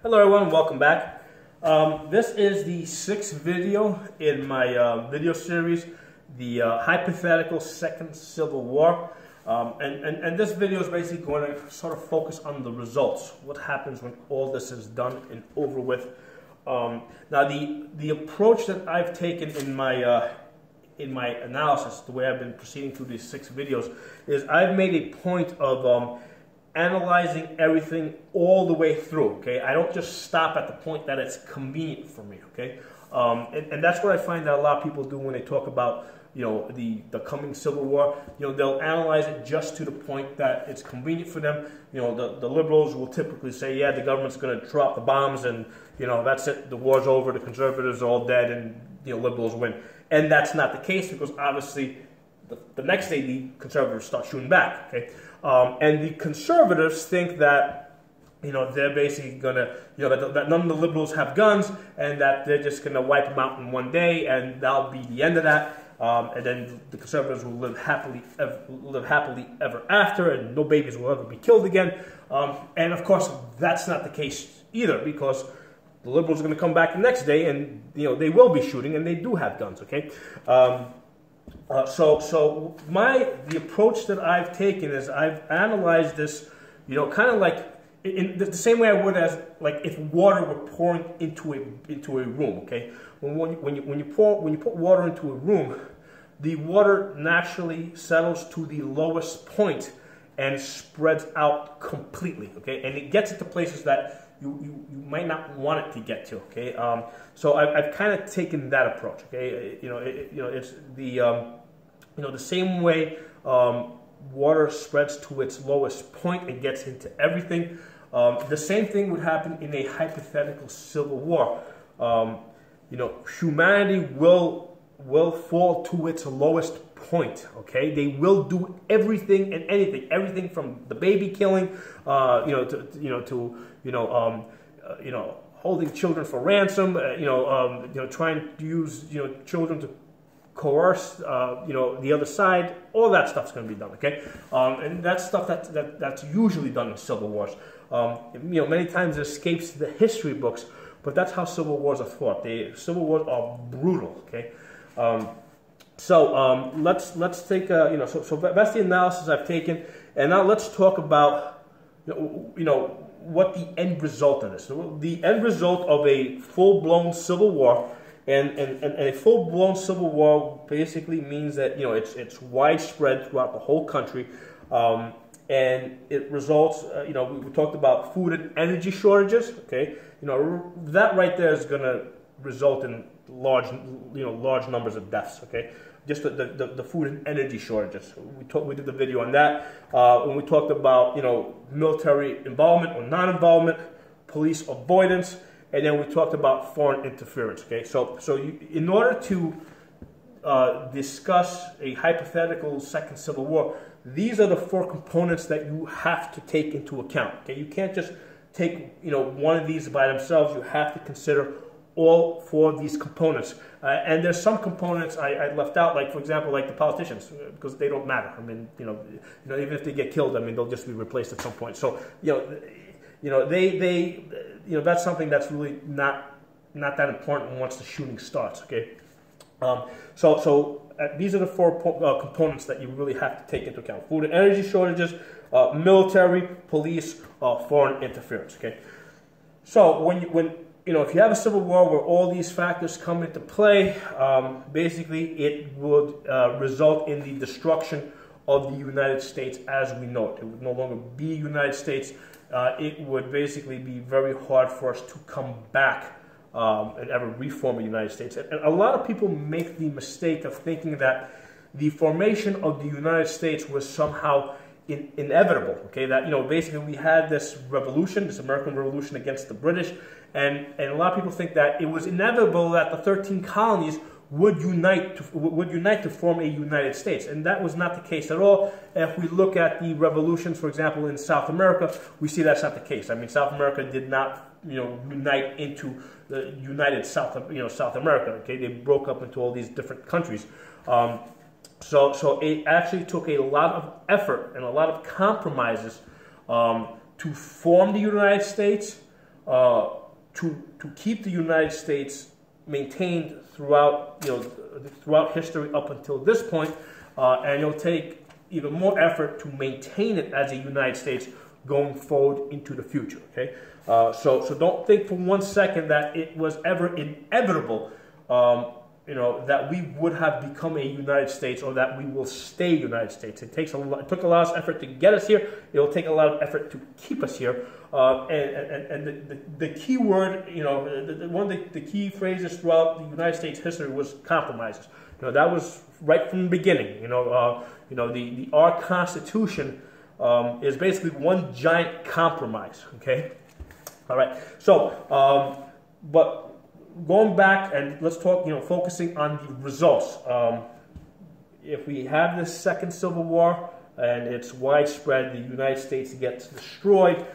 Hello everyone, welcome back. This is the sixth video in my video series, the Hypothetical Second Civil War. And this video is basically going to sort of focus on the results. What happens when all this is done and over with. Now the approach that I've taken in my analysis, the way I've been proceeding through these six videos, is I've made a point of analyzing everything all the way through, okay? I don't just stop at the point that it's convenient for me, okay? And that's what I find that a lot of people do when they talk about, the coming Civil War. They'll analyze it just to the point that it's convenient for them. The liberals will typically say, yeah, the government's going to drop the bombs and, that's it, the war's over, the conservatives are all dead and, liberals win. And that's not the case because obviously the next day the conservatives start shooting back, okay? And the conservatives think that, they're basically going to, that none of the liberals have guns and that they're just going to wipe them out in one day and that'll be the end of that. And then the conservatives will live happily ever after and no babies will ever be killed again. And of course, that's not the case either because the liberals are going to come back the next day and, they will be shooting and they do have guns, okay? So the approach that I've taken is I've analyzed this, kind of like in the same way I would as like if water were pouring into a room. Okay, when you put water into a room, the water naturally settles to the lowest point and spreads out completely. Okay, and it gets into places that you might not want it to get to. Okay, so I've kind of taken that approach. Okay, it's the same way water spreads to its lowest point and gets into everything. The same thing would happen in a hypothetical civil war. Humanity will fall to its lowest point. Okay, they will do everything and everything from the baby killing, holding children for ransom, trying to use children to coerce, the other side. All that stuff's going to be done, okay? And that's stuff that's usually done in civil wars. Many times it escapes the history books, but that's how civil wars are fought. Civil wars are brutal, okay? Let's take so that's the analysis I've taken, and now let's talk about what the end result of this. The end result of a full-blown civil war. And a full-blown civil war basically means that it's widespread throughout the whole country, and it results. We talked about food and energy shortages. Okay, that right there is going to result in large numbers of deaths. Okay, just the food and energy shortages. We did the video on that when we talked about military involvement or non-involvement, police avoidance. And then we talked about foreign interference. Okay, so in order to discuss a hypothetical second civil war, these are the four components that you have to take into account. Okay, you can't just take one of these by themselves. You have to consider all four of these components. And there's some components I left out, like for example, like the politicians, because they don't matter. I mean, even if they get killed, I mean, they'll just be replaced at some point. So that's something that's really not that important once the shooting starts. Okay, these are the four components that you really have to take into account: food and energy shortages, military, police, foreign interference. Okay, so if you have a civil war where all these factors come into play, basically it would result in the destruction of the United States as we know it. It would no longer be a United States. It would basically be very hard for us to come back and ever reform the United States. And a lot of people make the mistake of thinking that the formation of the United States was somehow inevitable. Okay, that basically we had this revolution, this American Revolution against the British, and a lot of people think that it was inevitable that the 13 colonies would unite to form a United States, and that was not the case at all. If we look at the revolutions, for example, in South America, we see that's not the case. I mean, South America did not, unite into the United South America. Okay, they broke up into all these different countries. So it actually took a lot of effort and a lot of compromises to form the United States. to keep the United States maintained throughout, throughout history up until this point, and it'll take even more effort to maintain it as a United States going forward into the future. Okay, so don't think for 1 second that it was ever inevitable, that we would have become a United States or that we will stay United States. It took a lot of effort to get us here. It'll take a lot of effort to keep us here. And the key word, one of the key phrases throughout the United States history was compromises. That was right from the beginning. Our Constitution is basically one giant compromise. Okay, all right. So, but going back and let's talk, focusing on the results. If we have this second Civil War and it's widespread, the United States gets destroyed.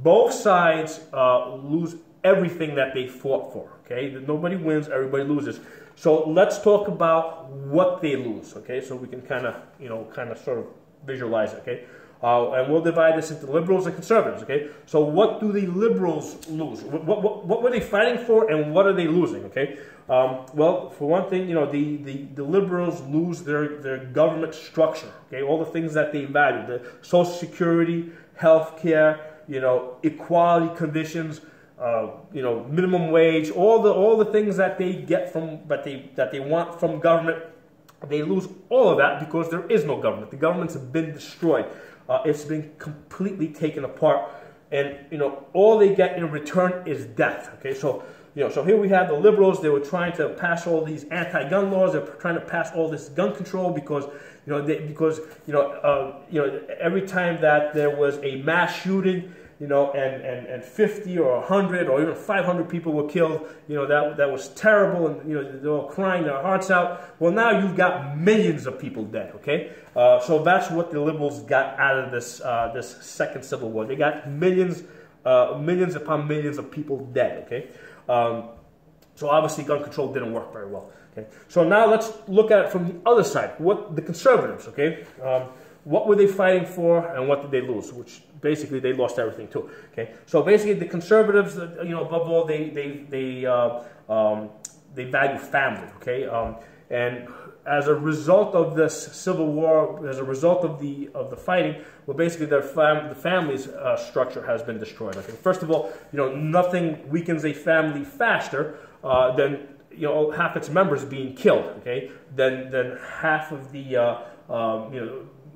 Both sides lose everything that they fought for. Okay, nobody wins, everybody loses. So let's talk about what they lose. Okay, so we can kind of sort of visualize it. Okay. And we'll divide this into liberals and conservatives, okay? So what do the liberals lose? What were they fighting for and what are they losing, okay? Well, for one thing, the liberals lose their government structure, okay? All the things that they value, the Social Security, health care, equality conditions, minimum wage, all the things that they get from, that they want from government. They lose all of that because there is no government. The government's been destroyed. It's been completely taken apart, and all they get in return is death. Okay, so so here we have the liberals. They were trying to pass all these anti-gun laws. They're trying to pass all this gun control because every time that there was a mass shooting, and 50 or 100 or even 500 people were killed, that was terrible, and they're all crying their hearts out. Well, now you've got millions of people dead. Okay, so that's what the liberals got out of this second Civil War. They got millions upon millions of people dead. Okay, so obviously gun control didn't work very well. Okay, so now let's look at it from the other side. What the conservatives? Okay. What were they fighting for, and what did they lose? Which basically they lost everything too. Okay, so basically the conservatives, above all, they value family. Okay, and as a result of this Civil War, as a result of the fighting, well, basically the family's structure has been destroyed. Okay, first of all, nothing weakens a family faster than half its members being killed. Okay, than half of the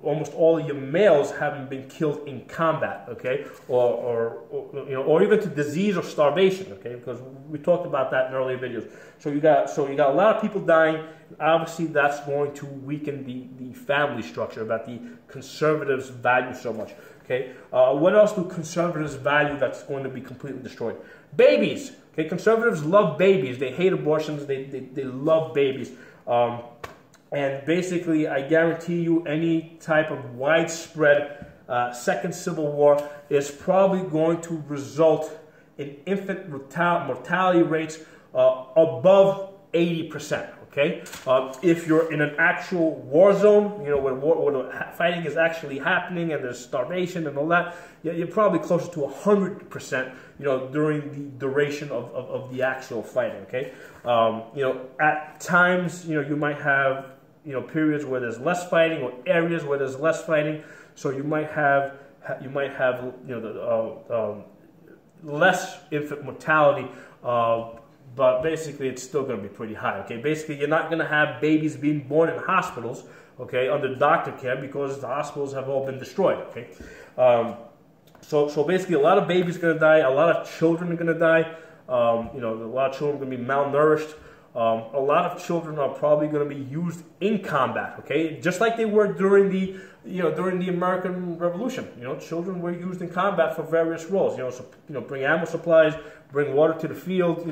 almost all of your males having been killed in combat, okay, or even to disease or starvation, okay, because we talked about that in earlier videos. So you got a lot of people dying. Obviously, that's going to weaken the family structure that the conservatives value so much. Okay, what else do conservatives value that's going to be completely destroyed? Babies. Okay, conservatives love babies. They hate abortions. They love babies. And basically, I guarantee you any type of widespread second Civil War is probably going to result in infant mortality rates above 80%. Okay, if you're in an actual war zone, where the fighting is actually happening and there's starvation and all that, you're probably closer to 100%. During the duration of the actual fighting. Okay, at times, you might have periods where there's less fighting or areas where there's less fighting. So you might have less infant mortality. But basically, it's still going to be pretty high. Okay, basically, you're not going to have babies being born in hospitals, okay, under doctor care because the hospitals have all been destroyed. Okay, so basically, a lot of babies are going to die. A lot of children are going to die. A lot of children are going to be malnourished. A lot of children are probably going to be used in combat. Okay, just like they were during the American Revolution. Children were used in combat for various roles. Bring ammo supplies, bring water to the field.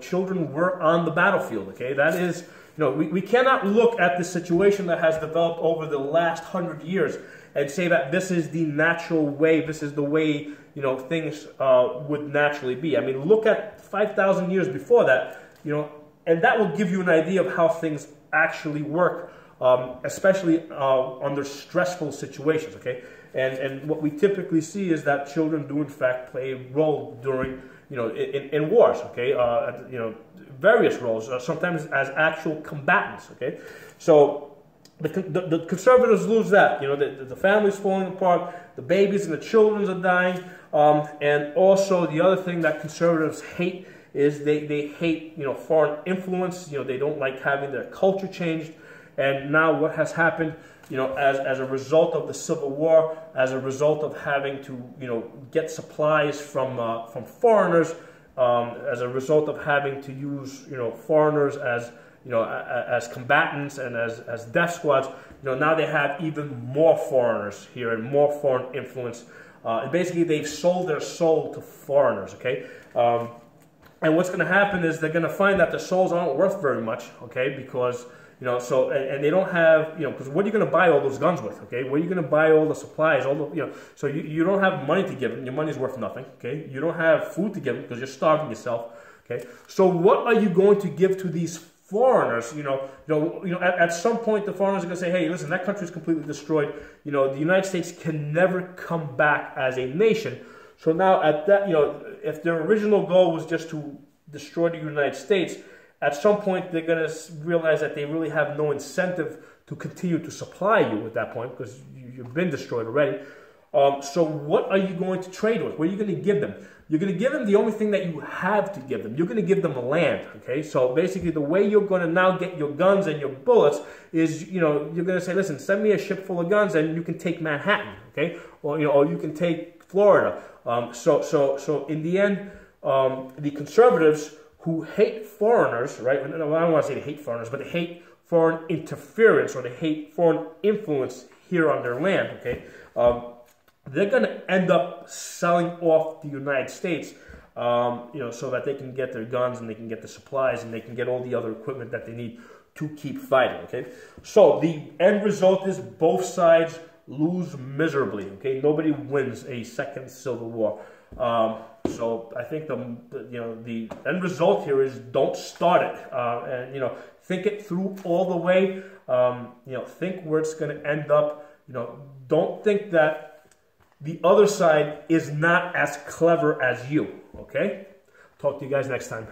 Children were on the battlefield. Okay, that is, we cannot look at the situation that has developed over the last 100 years and say that this is the natural way. This is the way things would naturally be. I mean, look at 5,000 years before that. And that will give you an idea of how things actually work, especially under stressful situations. Okay, And what we typically see is that children do in fact play a role during, in wars, okay? Various roles, sometimes as actual combatants, okay? So the conservatives lose that. The family's falling apart, the babies and the children are dying, and also the other thing that conservatives hate is they hate, foreign influence. They don't like having their culture changed. And now what has happened, as a result of the Civil War, as a result of having to, get supplies from foreigners, as a result of having to use, foreigners as combatants and as death squads, now they have even more foreigners here and more foreign influence. And basically, they've sold their soul to foreigners, okay? And what's going to happen is they're going to find that their souls aren't worth very much, okay? Because, and they don't have, because what are you going to buy all those guns with, okay? Where are you going to buy all the supplies, so you don't have money to give them. Your money's worth nothing, okay? You don't have food to give them because you're starving yourself, okay? So what are you going to give to these foreigners? At some point the foreigners are going to say, hey, listen, that country is completely destroyed. The United States can never come back as a nation. So now at that, if their original goal was just to destroy the United States, at some point they're going to realize that they really have no incentive to continue to supply you at that point because you've been destroyed already. So what are you going to trade with? What are you going to give them? You're going to give them the only thing that you have to give them. You're going to give them land, okay? So basically the way you're going to now get your guns and your bullets is, you're going to say, listen, send me a ship full of guns and you can take Manhattan, okay? Or you can take Florida. So in the end, the conservatives who hate foreigners, right? I don't want to say they hate foreigners, but they hate foreign interference or they hate foreign influence here on their land, okay? They're going to end up selling off the United States, so that they can get their guns and they can get the supplies and they can get all the other equipment that they need to keep fighting, okay? So the end result is both sides lose miserably, okay? Nobody wins a second Civil War. So I think the end result here is don't start it, and think it through all the way. Think where it's going to end up. Don't think that the other side is not as clever as you, okay? Talk to you guys next time.